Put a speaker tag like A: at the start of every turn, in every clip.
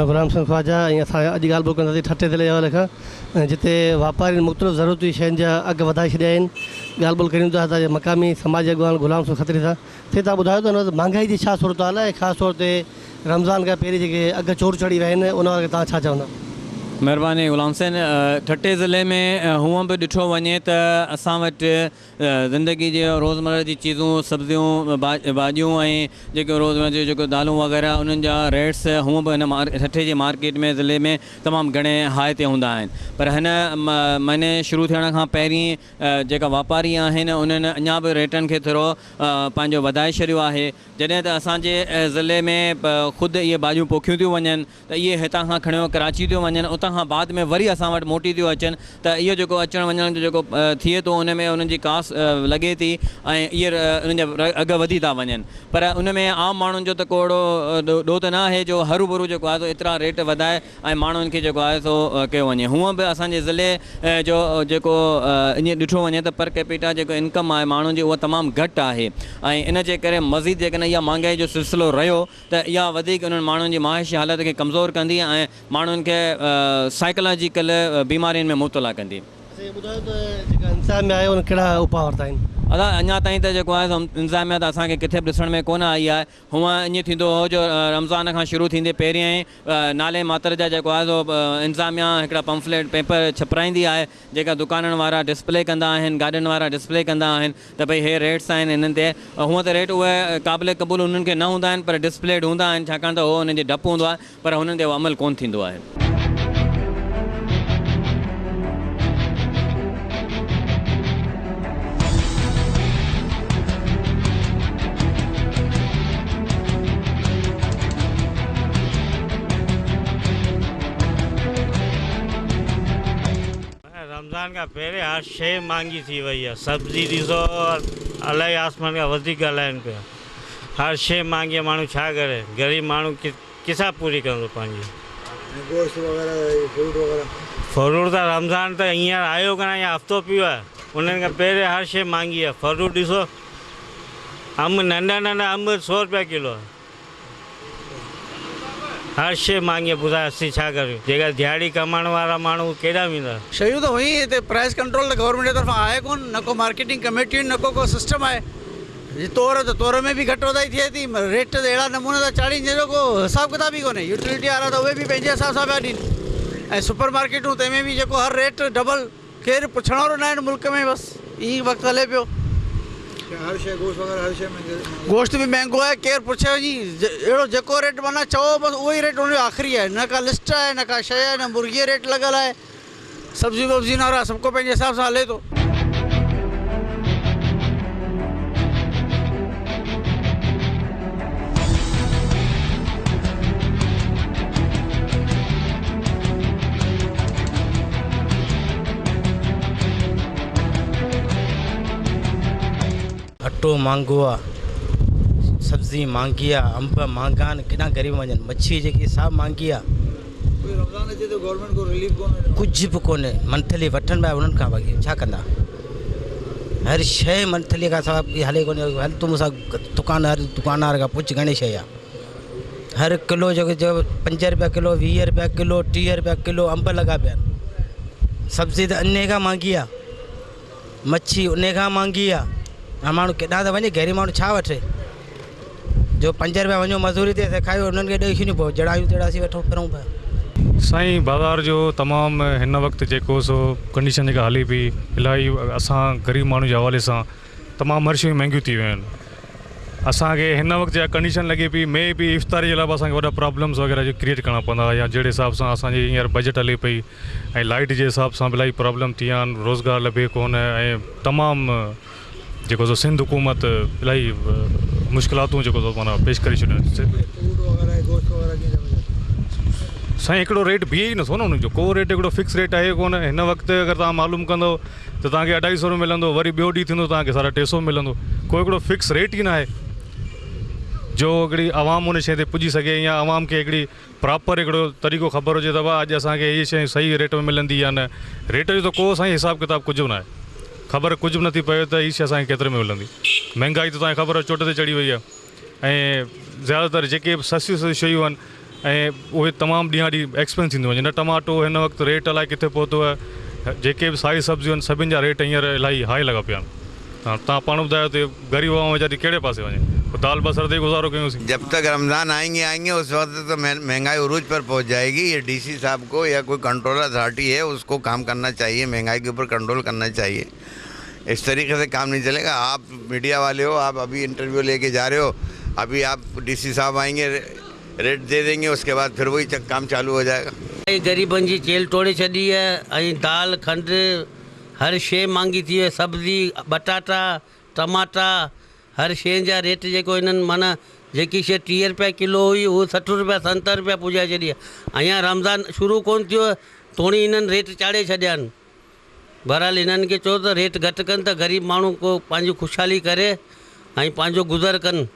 A: गुलाम सिंह ख्वाजा। असां अॼु ॻाल्हि ॿोल कंदासीं ठटे ज़िले जे हवाले खां, जिते वापारी मुख़्तलिफ़ ज़रूरती शयुनि जा अघु वधाए छॾिया आहिनि। ॻाल्हि ॿोल कयूं था असांजे मक़ामी समाजी अॻवान गुलाम सिंह खत्री सां। ते तव्हां ॿुधायो त महांगाई जी छा सूरत हाल आहे, ख़ासि तौर ते रमज़ान खां पहिरीं जेके अघु चोर चढ़ी विया आहिनि उन बारे तव्हां छा चवंदा?
B: महिरबानी गुलाम हुसैन। ठटे ज़िले में हूअं बि ॾिठो वञे त असां वटि ज़िंदगी जे रोज़मर्रा जी चीज़ूं सब्जियूं भाॼियूं ऐं जेके रोज़मर्रा जो जेको दालूं वग़ैरह उन्हनि जा रेट्स हूअं बि हिन ठटे जे मार्केट में ज़िले में तमामु घणे हाई ते हूंदा आहिनि। पर हिन महीने शुरू थियण खां पहिरीं जेका वापारी आहिनि उन्हनि अञा बि रेटनि खे थोरो पंहिंजो वधाए छॾियो आहे। जॾहिं त असांजे ज़िले में ख़ुदि इहे भाॼियूं पोखियूं थियूं वञनि त इहे हितां खां खणियो कराची थियूं वञनि, उतां खां बाद में वरी असां वटि मोटी थियूं अचनि। त इहो जेको अचणु वञण जो जेको थिए थो उन में उन्हनि जी कास्ट लॻे थी ऐं इहे उन्हनि जा अघु वधी था वञनि। पर उन में आम माण्हुनि जो त को अहिड़ो ॾोह त न आहे जो हरू भरू जेको आहे सो एतिरा रेट वधाए ऐं माण्हुनि खे जेको आहे सो कयो वञे। हूअं बि असांजे ज़िले जो जेको ईअं ॾिठो वञे त पर कैपिटा जेको इनकम आहे माण्हुनि जी उहा तमामु घटि आहे ऐं इन जे करे मज़ीद जेकॾहिं इहा महांगाई जो सिलसिलो रहियो त इहा वधीक उन्हनि माण्हुनि जी माहिशी हालत खे कमज़ोर कंदी ऐं माण्हुनि खे साइकोलॉजिकल बीमारियुनि में मुब्तला कंदी।
A: ॿुधायो त जेका इंतिज़ामिया आहे उन कहिड़ा उपाउ वरिता आहिनि?
B: अञा ताईं त जेको आहे इंतिज़ामिया त असांखे किथे बि ॾिसण में कोन आई आहे। हूअं ईअं थींदो हो जो रमज़ान खां शुरू थींदे पहिरियां ई नाले मात्र जा जेको आहे सो इंतिज़ामिया हिकिड़ा पंफलेट पेपर छपराईंदी आहे जेका दुकाननि वारा डिस्प्ले कंदा आहिनि, गाॾियुनि वारा डिस्प्ले कंदा आहिनि त भई हे रेट्स आहिनि हिननि ते। हूअं त रेट उहे क़ाबिल क़बूल उन्हनि खे न हूंदा आहिनि पर डिस्प्लेड हूंदा आहिनि छाकाणि त उहो उन्हनि जो डपु हूंदो आहे पर हुननि ते उहो अमल कोन्ह थींदो आहे।
C: रमज़ान खां पहिरें हर शइ महांगी थी वई आहे। सब्जी ॾिसो अलाही आसमान खां वधीक हलाइनि पिया। हर शइ महांगी आहे, माण्हू छा करे? ग़रीब माण्हू किसां पूरी कंदो पंहिंजी?
D: गोश्त वग़ैरह, फ्रूट वग़ैरह।
C: फ्रूट त रमज़ान त हींअर आयो कान, या हफ़्तो पियो आहे। उन्हनि खां पहिरें हर शइ महांगी आहे। फ्रूट ॾिसो, अंब नंढा नंढा अंब 100 रुपया किलो आहे। हर शइ महांगी आहे। ॿुधाए असीं छा करियूं? जेका दिहाड़ी कमाइण वारा माण्हू केॾा वेंदा?
D: शयूं त हुई हिते प्राइस कंट्रोल त गवर्नमेंट जे तरफ़ां आहे कोन, न को मार्केटिंग कमेटियूं, न को सिस्टम आहे। तोर में बि घटि वधाई थिए थी, रेट त अहिड़ा नमूने था चाढ़ीनि जंहिंजो को हिसाब किताब ई कोन्हे। यूटिलिटी वारा त उहे बि पंहिंजे हिसाब सां पिया ॾियनि ऐं सुपर मार्केटूं तंहिंमें बि जेको हर रेट डबल, केरु पुछण वारो न आहिनि मुल्क में। बसि ईअं वक़्तु हले पियो।
E: हर शइ गोश्त वग़ैरह हर शइ में
D: गोश्त बि महांगो आहे। केरु पुछे वञी अहिड़ो जेको रेट माना चओ बसि उहो ई रेट हुनजो आख़िरी आहे। न का लिस्ट आहे, न का शइ आहे, न मुर्गीअ रेट लॻल आहे। सब्जी वब्जी वारा सभु को पंहिंजे हिसाब सां हले थो।
F: अटो महांगो आहे, सब्ज़ी महांगी आहे, अंब महांगा आहिनि, केॾा ग़रीब वञनि। मच्छी जेकी साफ़ महांगी आहे।
E: रमज़ान अचे तो गवर्नमेंट को रिलीफ कोन्हे,
F: कुझु बि कोन्हे। मंथली वठनि पिया उन्हनि खां बाक़ी छा कंदा? हर शइ मंथली खां सवाइ हले कोन्हे। हल तूं मूंसां दुकानदार खां पुछ घणी शइ आहे। हर किलो जेको 5 रुपया किलो, 20 रुपया किलो, 30 रुपया किलो अंब लॻा पिया आहिनि। सब्ज़ी त अने खां महांगी आहे, मच्छी उन खां महांगी आहे। हा माण्हू केॾा त वञे, ग़रीब माण्हू छा वठे? जो 5 रुपया वञो मज़दूरी ते खायो, उन्हनि खे ॾेई छॾियूं पोइ जड़ायूं तेड़ासीं वठो फिरूं पिया।
G: साईं बाज़ार जो तमामु हिन वक़्तु जेको सो कंडीशन जेका हले पई, इलाही असां ग़रीब माण्हू जे हवाले सां तमामु हर शयूं महांगियूं थी वियूं आहिनि। असांखे हिन वक़्तु जेका कंडीशन लॻे पई, में बि इफ़्तारी जे अलावा असांखे वॾा प्रॉब्लम्स वग़ैरह जो क्रिएट करणा पवंदा, या जहिड़े हिसाब सां असांजी हींअर बजट हले पई ऐं लाइट जे हिसाब सां बि इलाही प्रॉब्लम थी विया आहिनि। रोज़गार लभे कोन ऐं तमामु जेको सो सिंध हुकूमत इलाही मुश्किलातूं जेको माना पेश करे छॾियूं। साईं हिकिड़ो रेट बीहे ई नथो न हुनजो, को रेट हिकिड़ो फिक्स रेट आहे कोन। हिन वक़्तु अगरि तव्हां मालूम कंदो त तव्हांखे 250 में मिलंदो, वरी ॿियो ॾींहुं थींदो तव्हांखे 350 में मिलंदो। को हिकिड़ो फिक्स रेट ई न आहे जो हिकिड़ी आवाम उन शइ ते पुॼी सघे, या आवाम खे हिकिड़ी प्रॉपर हिकिड़ो तरीक़ो ख़बर हुजे त अॼु असांखे इहे शइ सही रेट में मिलंदी या न। रेट जो त को साईं हिसाब किताब कुझु बि न आहे। ख़बर कुझु बि नथी पए त हीअ शइ असांखे केतिरे में मिलंदी। महांगाई त तव्हांखे ख़बर आहे चोट ते चढ़ी वई आहे ऐं ज़्यादातर जेके सस्तियूं शयूं आहिनि ऐं उहे तमामु ॾींहं ॾींहुं एक्सपेंस थींदो वञे। न टमाटो हिन वक़्तु रेट अलाए किथे पहुतो आहे, जेके बि साई सब्जियूं आहिनि सभिनि जा रेट हींअर इलाही हाई लॻा पिया आहिनि। हाँ, तव्हां पाण ॿुधायो त ग़रीब आवाम वीचारी कहिड़े पासे वञे, दाल बसर ते गुज़ारो कयूंसीं।
H: जब तक रमज़ान आएंगे उस वक्त तो महंगाई उरूज पर पहुंच जाएगी। ये डीसी साहब को या कोई कंट्रोलर अथॉरिटी है उसको काम करना चाहिए, महंगाई के ऊपर कंट्रोल करना चाहिए। इस तरीके से काम नहीं चलेगा। आप मीडिया वाले हो, आप अभी इंटरव्यू लेके जा रहे हो, अभी आप डीसी साहब आएंगे रेट दे देंगे, उसके बाद फिर वही काम चालू हो जाएगा।
F: गरीबन जी चेल तोड़े छॾी है। दाल खंड हर शइ महांगी थी है, सब्जी बटाटा टमाटा हर शइ जा रेट जेको इन्हनि माना जेकी शइ 30 रुपया किलो हुई वो 60 रुपया 70 रुपया पुॼाए छॾी आहे। अञा रमज़ान शुरू कोन थियो, तोणी इन्हनि रेट चाढ़े छॾिया आहिनि। बहरहाल इन्हनि खे चओ त रेट घटि कनि त ग़रीब माण्हू को पंहिंजी ख़ुशहाली करे ऐं पंहिंजो गुज़र कनि।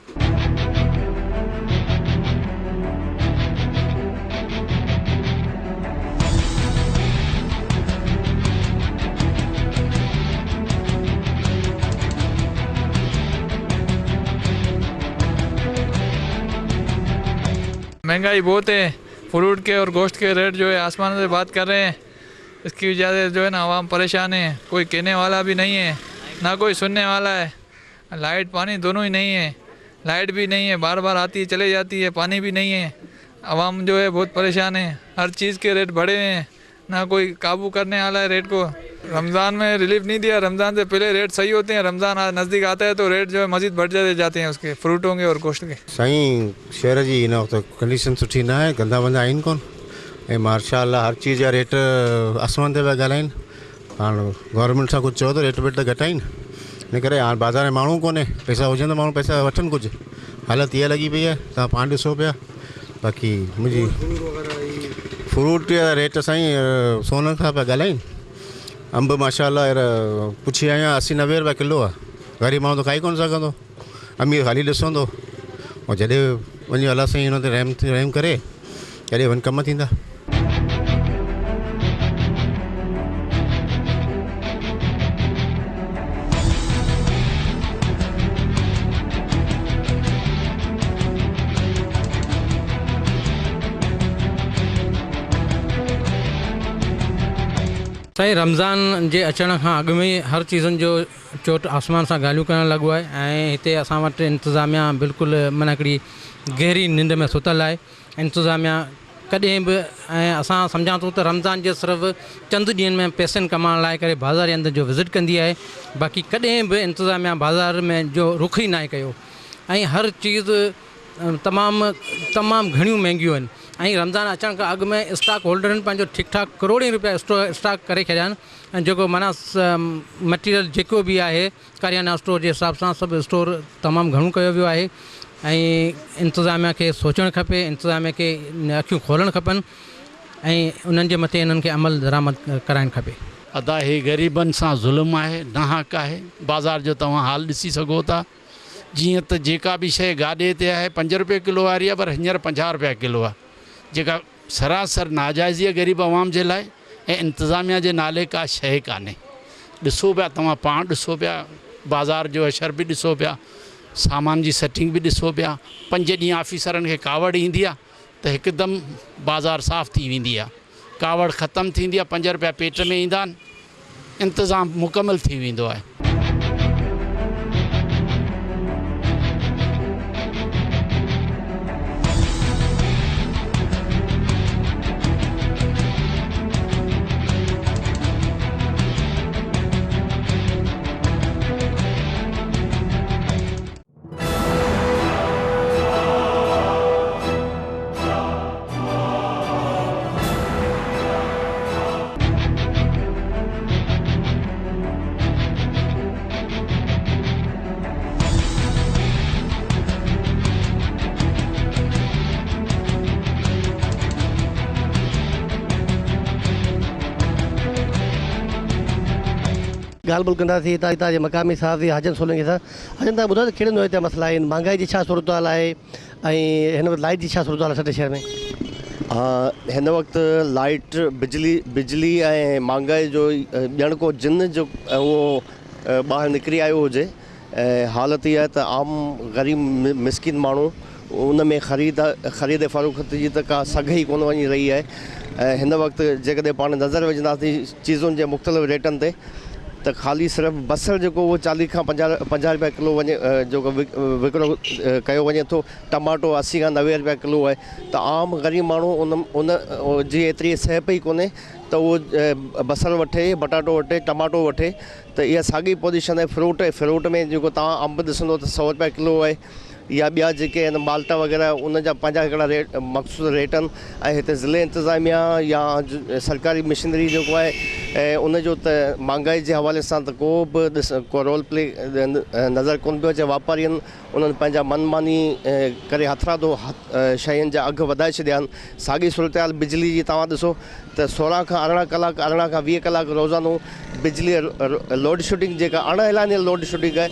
I: महंगाई बहुत है, फ्रूट के और गोश्त के रेट जो है आसमान से बात कर रहे हैं। इसकी वजह से जो है ना आवाम परेशान है, कोई कहने वाला भी नहीं है ना कोई सुनने वाला है। लाइट पानी दोनों ही नहीं है, लाइट भी नहीं है, बार बार आती है चले जाती है, पानी भी नहीं है। आवाम जो है बहुत परेशान है, हर चीज़ के रेट बढ़े हुए हैं, ना कोई काबू करने वाला है रेट को। रमज़ान में रिलीफ नहीं दिया, रमज़ान से पहले रेट सही होते हैं, रमज़ान नज़दीक आता है तो रेट जो है मज़ीद बढ़ जाते हैं उसके फ्रूटों के और गोश्त के।
J: साईं शहर जी हिन वक़्तु कंडीशन सुठी न आहे, गंदा वंदा आहिनि कोन ऐं माशाअल्लाह हर चीज़ जा रेट आसमान ते पिया ॻाल्हाइनि। हाणे गवर्नमेंट सां कुझु चओ त रेट वेट त घटाइनि, इन करे हाणे बाज़ार में माण्हू कोन्हे, पैसा हुजनि त माण्हू पैसा वठनि कुझु। हालत इहा लॻी पई आहे, तव्हां पाण ॾिसो पिया। बाक़ी मुंहिंजी फ्रूट जा रेट साईं सोन खां पिया ॻाल्हाइनि। अंब माशाअल्लाह पुछी आहियां 80-90 रुपया किलो आहे। ग़रीब माण्हू त खाई कोन सघंदो, अमीर ख़ाली ॾिसंदो। ऐं जॾहिं वञी अलाह साईं हुन ते रहम करे जॾहिं वञी कम थींदा।
K: साईं रमज़ान जे अचण खां अॻु में हर चीज़ुनि जो चोट आसमान सां ॻाल्हियूं करणु लॻो आहे ऐं हिते असां वटि इंतिज़ामिया बिल्कुलु माना हिकिड़ी गहरी निंड में सुतल आहे। इंतिज़ामिया कॾहिं बि ऐं असां सम्झां थो त रमज़ान जे सिर्फ़ु चंद ॾींहंनि में पैसनि कमाइण लाइ करे बाज़ार जे अंदरि जो विज़िट कंदी आहे, बाक़ी कॾहिं बि इंतिज़ामिया बाज़ार में जो रुख ई नाहे कयो ऐं हर चीज़ तमामु घणियूं महांगियूं आहिनि। ऐं रमज़ान अचण खां अॻु में स्टॉक होल्डरनि पंहिंजो ठीकु ठाक करोड़े रुपया स्टॉक करे छॾिया आहिनि ऐं जेको माना मटीरियल जेको बि आहे करियाना स्टोर जे हिसाब सां सभु स्टोर तमामु घणो कयो वियो आहे। ऐं इंतिज़ामिया खे सोचणु खपे, इंतिज़ामिया खे अखियूं खोलणु खपनि ऐं उन्हनि जे मथे इन्हनि खे अमल दरामद कराइणु खपे।
L: अदा ही ग़रीबनि सां ज़ुल्म आहे, नाहक आहे। बाज़ार जो तव्हां हाल ॾिसी सघो था, जीअं त जेका बि शइ गाॾे ते आहे 5 रुपए किलो वारी आहे, पर हींअर 50 रुपया किलो आहे, जेका सरासर नाजाइज़ी आहे ग़रीब आवाम जे लाइ ऐं इंतिज़ामिया जे नाले का शइ कान्हे। ॾिसो पिया तव्हां पाण ॾिसो पिया, बाज़ार जो अशर बि ॾिसो पिया, सामान जी सेटिंग बि ॾिसो पिया। 5 ॾींहं ऑफिसरनि खे कावड़ ईंदी आहे त हिकदमि बाज़ार साफ़ थी वेंदी आहे, कावड़ ख़तमु थींदी आहे, 5 रुपया पेट में ईंदा आहिनि, इंतिज़ाम मुकमल थी वेंदो आहे।
A: ॻाल्हि ॿोल कंदासीं हितां जे मक़ामी सहाफ़ी हाजन सोलंकी सां। हाजन तव्हां ॿुधायो त कहिड़े नमूने जा मसइला आहिनि, महांगाई जी छा सूरत हाल आहे ऐं हिन वक़्तु लाइट जी छा सूरत हाल आहे सटे शहर में?
M: हिन वक़्तु लाइट बिजली ऐं महांगाई जो ॼण को जिन जो उहो ॿाहिरि निकिरी आयो हुजे ऐं हालत इहा आहे त आम ग़रीब मिसकिन माण्हू उन में ख़रीद फ़रोख़्त जी त का सघ ई कोन वञी रही आहे। ऐं हिन वक़्तु जेकॾहिं पाण नज़र विझंदासीं चीज़ुनि जे मुख़्तलिफ़ रेटनि ते त ख़ाली सिर्फ़ु बसर जेको उहो 40 खां 50 रुपया किलो वञे जेको विकिरो कयो वञे थो। टमाटो 80 खां 90 रुपया किलो आहे। त आम ग़रीब माण्हू उन जी एतिरी सिहत ई कोन्हे त उहो बसर वठे, बटाटो वठे, टमाटो वठे। त इहा साॻी पोजीशन आहे फ्रूट में जेको तव्हां अंब ॾिसंदो त 100 रुपया किलो आहे या ॿिया जेके आहिनि माल्टा वग़ैरह उन जा पंहिंजा हिकिड़ा मख़सूस रेट आहिनि। ऐं हिते ज़िले इंतिज़ामिया या सरकारी मशीनरी जेको आहे ऐं उनजो त महांगाई जे हवाले सां त को रोल प्ले नज़र कोन पियो अचे। वापारी आहिनि उन्हनि पंहिंजा मनमानी करे हथरादो शयुनि जा अघु वधाए छॾिया आहिनि। साॻी सूरत हाल बिजली जी तव्हां ॾिसो त 16 खां 18 कलाक 18 खां 20 कलाक रोज़ानो बिजली लोड शेडिंग जेका अणएलानी लोड शेडिंग आहे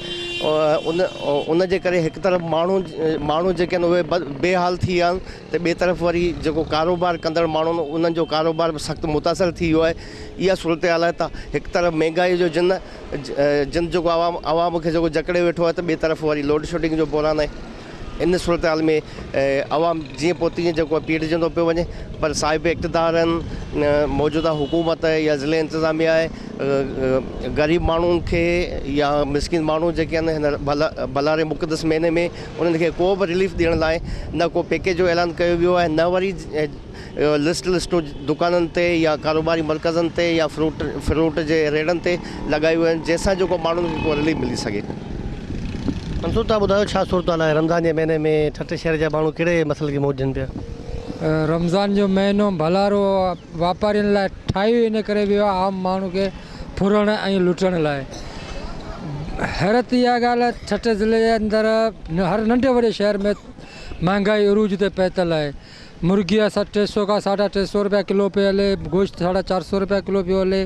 M: उन जे करे हिकु तरफ़ माण्हू जेके आहिनि उहे बेहाल थी विया आहिनि त ॿिए तरफ़ वरी जेको कारोबार कंदड़ माण्हू उन्हनि जो कारोबार बि सख़्तु मुतासिर थी वियो आहे। इहा सूरत हाल आहे। त हिकु तरफ़ महांगाई जो जिन जेको आवाम खे जेको जकड़े वेठो आहे त ॿिए तरफ़ वरी लोड शेडिंग जो बहिरान आहे। इन सूरत हाल में आवाम जीअं पोइ तीअं जेको पीड़जंदो पियो वञे। पर साहिब इक़्तिदार आहिनि, मौजूदा हुकूमत आहे या ज़िले इंतिज़ामिया आहे, ग़रीब माण्हुनि खे या मिसकिन माण्हू जेके आहिनि हिन भलारे मुक़दस महीने में उन्हनि खे को बि रिलीफ ॾियण लाइ न को पैकेज जो ऐलान कयो वियो आहे, न वरी लिस्टूं दुकाननि ते या कारोबारी मर्कज़नि ते या फ्रूट जे रेड़नि ते लॻायूं आहिनि जंहिंसां जेको माण्हुनि खे को रिलीफ मिली सघे।
A: मंसूर तव्हां ॿुधायो छा सूरत हाल आहे? रमज़ान जे महीने में ठटे शहर जा माण्हू कहिड़े मसइले खे मुंहुं ॾियनि पिया?
N: रमज़ान जो महीनो भलारो वापारियुनि लाइ ठाहियो इन करे वियो आहे आम माण्हू खे फुरण ऐं लुटण लाइ। हैरत इहा ॻाल्हि आहे ठटे ज़िले जे अंदरि हर नंढे वॾे शहर में महांगाई अरूज ते पहुतल आहे। मुर्गी 300 खां 350 रुपया किलो पियो हले, गोश्त 450 रुपया किलो पियो हले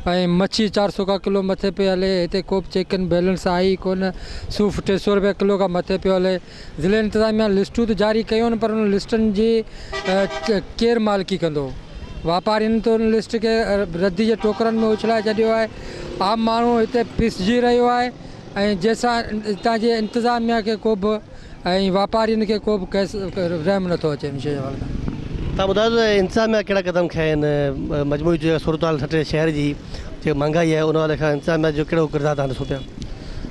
N: ऐं मच्छी 400 का किलो मथे पियो हले। हिते को बि चेक एंड बैलेंस आहे ई कोन। सूफ़ 300 रुपया किलो खां मथे पियो हले। ज़िले इंतिज़ामिया लिस्टूं त जारी कयूं आहिनि पर उन लिस्टनि जी केरु मालिकी कंदो? वापारियुनि त उन लिस्ट खे रद्दी जे टोकरनि में उछलाए छॾियो आहे। आम माण्हू हिते पिसजी रहियो आहे ऐं जंहिंसां हितां जे इंतिज़ामिया खे को बि ऐं वापारियुनि खे को बि रहम नथो अचे।
A: तव्हां ॿुधायो त इंतिज़ामिया कहिड़ा क़दम खया आहिनि मजमूई जो सूरत हाल ठटे शहर जी जेकी महांगाई आहे उन वाले खां इंतिज़ामिया जो कहिड़ो किरदारु तव्हां ॾिसो पिया?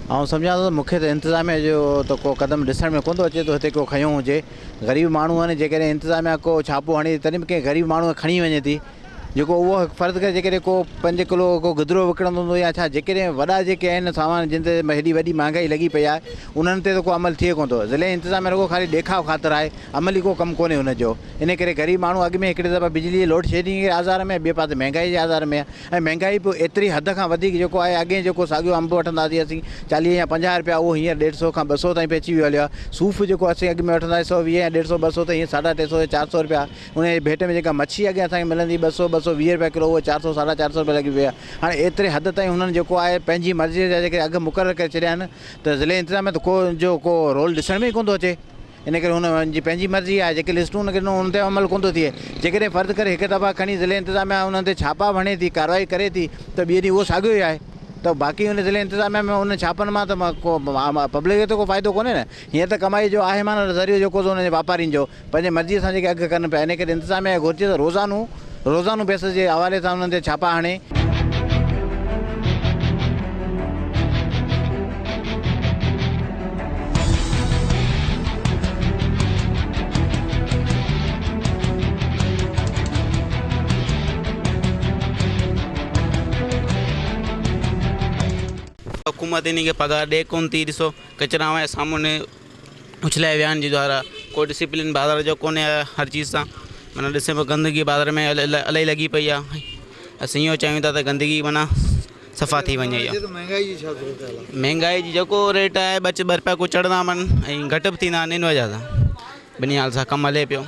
O: ऐं सम्झां थो मूंखे त इंतिज़ामिया जो त को क़दम ॾिसण में कोन थो अचे थो हिते को खयों हुजे। ग़रीब माण्हू आहिनि जेकॾहिं इंतिज़ामिया को छापो हणे तॾहिं बि कंहिं ग़रीब माण्हू खणी वञे थी जेको उहो फ़र्ज़ु करे जेकॾहिं को 5 किलो को गिदरो विकिणंदो हूंदो या छा जेकॾहिं वॾा जेके आहिनि सामान जिन ते हेॾी वॾी महांगाई लॻी पई आहे उन्हनि ते त को अमल थिए कोन थो। ज़िले इंतिज़ामिया रुॻो ख़ाली ॾेखाव ख़ातिर आहे, अमली को कमु कोन्हे हुनजो। इन करे ग़रीब माण्हू अॻु में हिकिड़े दफ़ा बिजली लोड शेडिंग जे आज़ार में, ॿिए पासे महांगाई जे आज़ार में ऐं महांगाई पोइ एतिरी हद खां वधीक जेको आहे अॻे जेको साॻियो अंब वठंदासीं असीं 40 या 50 रुपया उहो हींअर 150 खां 200 ताईं पहुची वियो हलियो आहे। सूफ़ जेको असीं अॻु में वठंदासीं 120 या 150 200 त हीअं 350 400 रुपया। उन जे भेट में जेका मच्छी अॻे असांखे मिलंदी 200 220 रुपया किलो 400 450 रुपया लॻी पिया। हाणे एतिरे हद ताईं हुननि जेको आहे पंहिंजी मर्ज़ीअ जा जेके अघु मुक़ररु करे छॾिया आहिनि त ज़िले इंतिज़ामिया में त को रोल ॾिसण में ई कोन थो अचे। इन करे हुनजी पंहिंजी मर्ज़ी आहे जेके लिस्टूं हुन हुन ते अमल कोन थो थिए। जेकॾहिं फ़र्ज़ु करे हिकु दफ़ा खणी ज़िले इंतिज़ामिया हुननि ते छापा हणे थी, कार्रवाई करे थी त ॿिए ॾींहुं उहो साॻियो ई आहे। त बाक़ी हुन ज़िले इंतिज़ामिया में उन छापनि मां त को पब्लिक खे त को फ़ाइदो कोन्हे न। हीअं त कमाई जो आहे माना ज़रियो जेको हुनजे वापारियुनि जो पंहिंजे मर्ज़ीअ सां जेके अघु कनि पिया। इन करे इंतिज़ामिया घुरिजे त रोज़ानो बेसिस जे हवाले सां हुननि ते छापा हणे।
P: हुकूमत इन खे पघार ॾे कोन थी। ॾिसो कचरा सामने उछलाए विया आहिनि जंहिं कोई डिसिप्लिन बाज़ार जो कोन्हे हर चीज़ सां माना ॾिसे पियो गंदगी बाज़ार में इलाही लॻी पई आहे। असीं इहो चाहियूं था त गंदगी माना सफ़ा थी वञे। महांगाई जी जेको रेट आहे 2 रुपया को चढ़ंदा आहिनि ऐं घटि बि थींदा आहिनि। इन वजह सां ॿिनी हाल सां कमु हले पियो।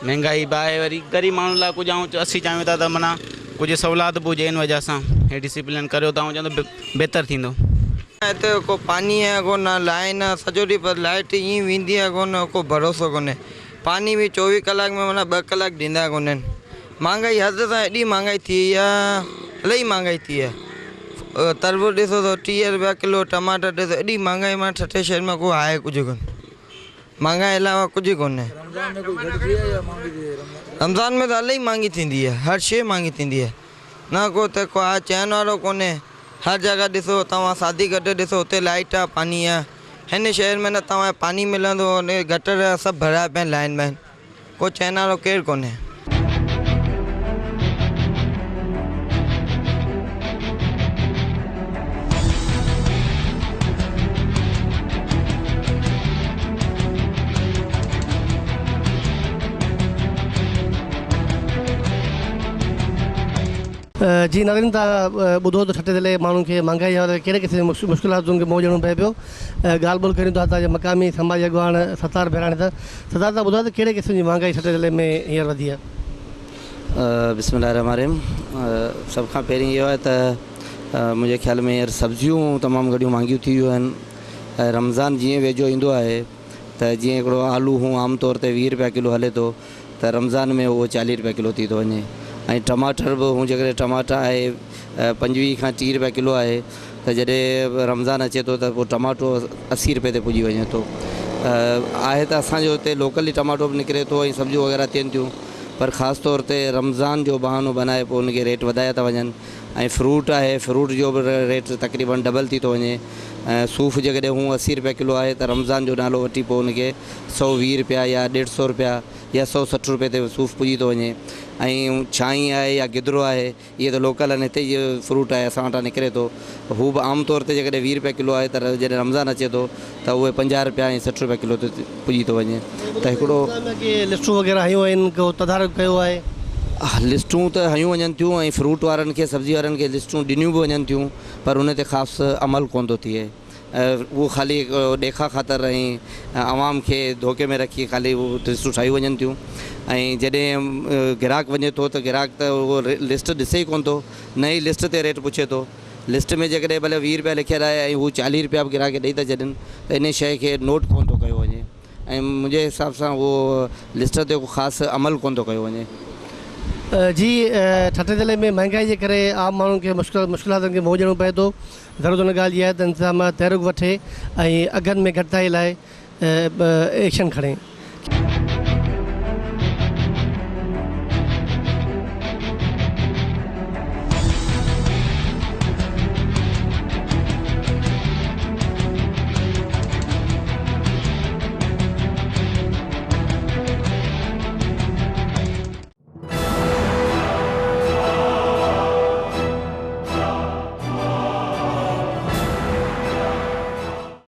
P: महांगाई बि आहे वरी ग़रीब माण्हुनि लाइ कुझु असीं चाहियूं था त माना कुझु सहूलियत बि हुजे। इन वजह सां हे डिसिप्लिन करियो था ऐं त बहितरु थींदो।
Q: हिते को पानी आहे कोन, लाइन आहे सॼो ॾींहुं पर लाइट ईअं वेंदी आहे कोन, को भरोसो कोन्हे। पानी बि 24 कलाक में माना 2 कलाक ॾींदा कोन आहिनि। महांगाई हद सां एॾी महांगाई थी आहे, इलाही महांगाई थी आहे। तरबूज ॾिसो त 30 रुपया किलो, टमाटर ॾिसो एॾी महांगाई मां ठटे शहर में को आहे कुझु कोन। महांगाई अलावा कुझु कोन्हे।
E: रमज़ान में कोई घटि थी आहे या महांगी थी आहे
Q: रमज़ान में तो इलाही महांगी थींदी आहे, हर शइ महांगी थींदी आहे, न को त को आहे चइण वारो कोन्हे। हर जगह ॾिसो तव्हां शादी गॾु ॾिसो हुते लाइट आहे, पानी आहे। हिन शहर में न तव्हां पानी मिलंदो, गटर सभु भरिया पिया आहिनि लाइन में, को चइण वारो केरु कोन्हे।
A: जी नाज़रीन, तव्हां ॿुधो त ठटे ज़िले माण्हुनि खे महांगाई वारे कहिड़े क़िस्म जी मुश्किलातुनि खे मुंहुं ॾियणो पए पियो। ॻाल्हि ॿोल करियूं था तव्हांजे मक़ामी समाज अॻवान सतार बहिराणे सां। सतार तव्हां ॿुधायो त कहिड़े क़िस्म जी महांगाई ठटे ज़िले में हींअर वधी आहे?
R: बिस्मिल्लाहिर्रहमानिर्रहीम। सभ खां पहिरीं इहो आहे त मुंहिंजे ख़्याल में हींअर सब्जियूं तमामु घणियूं महांगियूं थी वियूं आहिनि। रमज़ान जीअं वेझो ईंदो आहे त जीअं हिकिड़ो आलू हूं आम तौर ते 20 रुपया किलो हले थो, त रमज़ान में उहो 40 रुपया किलो थी थो वञे। ऐं टमाटर बि हूं जेकॾहिं टमाटा आहे 25 खां 30 रुपया किलो आहे, त जॾहिं रमज़ान अचे थो त पोइ टमाटो 80 रुपये ते पुॼी वञे थो। आहे त असांजो हिते लोकली टमाटो बि निकिरे थो ऐं सब्जियूं वग़ैरह थियनि थियूं, पर ख़ासि तौर ते रमज़ान जो बहानो बनाए पोइ उनखे रेट वधाया था वञनि। ऐं फ्रूट आहे, फ्रूट जो बि रेट तक़रीबन डबल थी थो वञे। सूफ़ जेकॾहिं हूं 80 रुपया किलो आहे, त रमज़ान जो नालो वठी पोइ उनखे 120 रुपया या 150 रुपया या 160 रुपये ते सूफ़ पुॼी थो वञे। ऐं छाई आहे या गिदरो आहे, इहे त लोकल आहिनि, हिते इहो फ्रूट आहे असां वटां निकिरे थो। हू बि आम तौर ते जेकॾहिं 20 रुपया किलो आहे, त जॾहिं रमज़ान अचे थो त उहे 50 रुपया ऐं 60 रुपया किलो ते पुॼी थो वञे। त हिकिड़ो
A: लिस्टूं वग़ैरह हयूं आहिनि, को तदारक कयो आहे?
R: लिस्टूं त हयूं वञनि थियूं ऐं फ्रूट वारनि खे, सब्जी वारनि खे लिस्टूं ॾिनियूं बि वञनि थियूं, पर उन ते ख़ासि अमल कोन थो थिए। उहो ख़ाली ॾेखा ख़ातिर ऐं आवाम खे धोखे में रखी ख़ाली उहो लिस्टूं ठाहियूं वञनि थियूं। ऐं जॾहिं ग्राहक वञे थो त ग्राहक त उहो लिस्ट ॾिसे ई कोन थो, नई लिस्ट ते रेट पुछे थो। लिस्ट में जेकॾहिं भले 20 रुपया लिखियल आहे ऐं हू 40 रुपया बि ग्राहक ॾेई था छॾनि, त इन शइ खे नोट कोन थो कयो वञे ऐं मुंहिंजे हिसाब सां उहो लिस्ट ते को ख़ासि अमल कोन थो कयो वञे।
A: जी ठटे ज़िले में महांगाई जे करे आम माण्हुनि खे मुश्किलातुनि खे मुंहुं ॾियणो पए थो। ज़रूरत हुन ॻाल्हि इहा आहे त इंतिज़ाम तहरुक वठे ऐं अघनि में घटिताई लाइ एक्शन खणे।